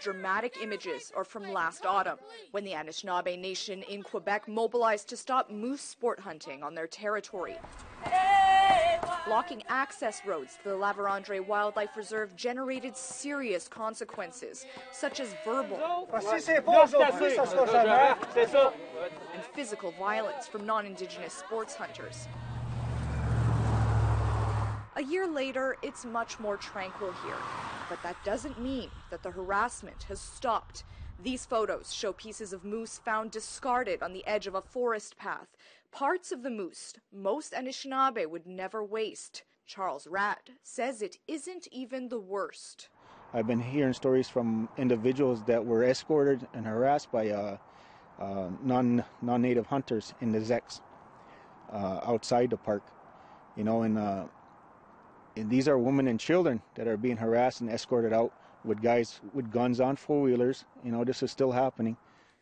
dramatic images are from last autumn, when the Anishinaabe Nation in Quebec mobilized to stop moose sport hunting on their territory. Blocking access roads to the Vérendrye Wildlife Reserve generated serious consequences, such as verbal and physical violence from non-Indigenous sports hunters. A year later, it's much more tranquil here, but that doesn't mean that the harassment has stopped. These photos show pieces of moose found discarded on the edge of a forest path, parts of the moose most Anishinaabe would never waste. Charles Ratt says it isn't even the worst. I've been hearing stories from individuals that were escorted and harassed by non-native hunters in the Zex outside the park, you know, and these are women and children that are being harassed and escorted out with guys with guns on four-wheelers. You know, this is still happening.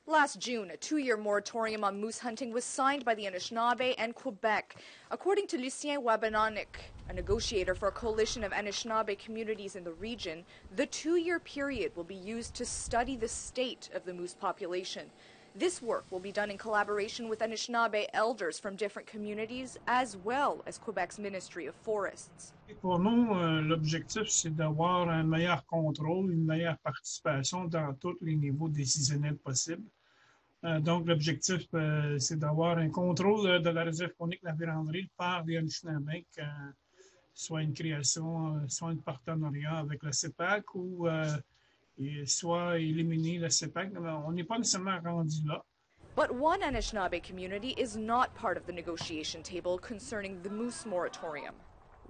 Last June, a 2-year moratorium on moose hunting was signed by the Anishinaabe and Quebec. According to Lucien Wabananik, a negotiator for a coalition of Anishinaabe communities in the region, the 2-year period will be used to study the state of the moose population. This work will be done in collaboration with Anishinaabe elders from different communities, as well as Quebec's Ministry of Forests. Pour nous, l'objectif, c'est d'avoir un meilleur contrôle, une meilleure participation dans tous les niveaux décisionnels possibles. Donc, l'objectif, c'est d'avoir un contrôle de la réserve faunique de la Vérendrye par les Anishinaabe, soit une création, soit un partenariat avec la CEPAC ou soit éliminer la CEPAC. On n'est pas nécessairement rendu là. But one Anishinaabe community is not part of the negotiation table concerning the moose moratorium.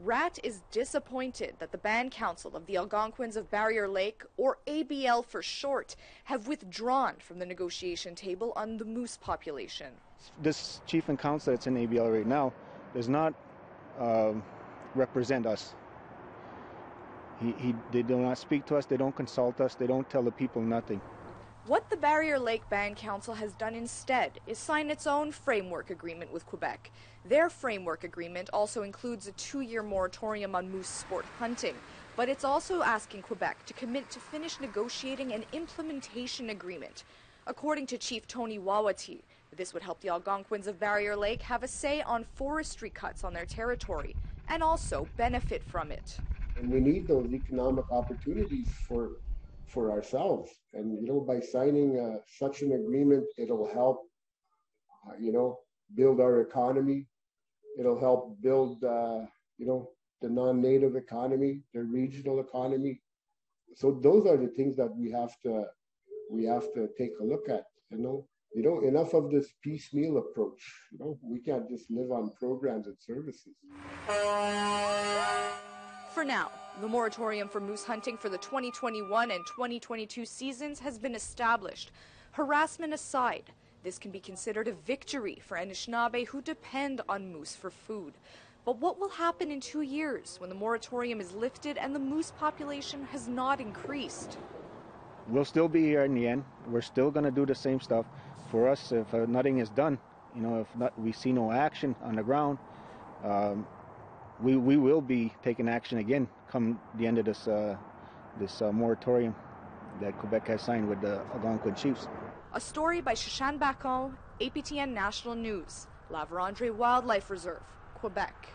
Ratt is disappointed that the Band Council of the Algonquins of Barrier Lake, or ABL for short, have withdrawn from the negotiation table on the moose population. This chief and council that's in ABL right now does not represent us. They do not speak to us, they don't consult us, they don't tell the people nothing. What the Barrier Lake Band Council has done instead is sign its own framework agreement with Quebec. Their framework agreement also includes a 2-year moratorium on moose sport hunting, but it's also asking Quebec to commit to finish negotiating an implementation agreement. According to Chief Tony Wawati, this would help the Algonquins of Barrier Lake have a say on forestry cuts on their territory and also benefit from it. And we need those economic opportunities for ourselves. And, you know, by signing such an agreement, it'll help, you know, build our economy. It'll help build, you know, the non-native economy, the regional economy. So those are the things that we have to take a look at, you know. Enough of this piecemeal approach. You know, we can't just live on programs and services. For now, the moratorium for moose hunting for the 2021 and 2022 seasons has been established. Harassment aside, this can be considered a victory for Anishinaabe who depend on moose for food. But what will happen in 2 years when the moratorium is lifted and the moose population has not increased? We'll still be here in the end. We're still going to do the same stuff. For us, if nothing is done, you know, we see no action on the ground, we will be taking action again come the end of this moratorium that Quebec has signed with the Algonquin chiefs. A story by Shashan Bacon, APTN National News, Vérendrye Wildlife Reserve, Quebec.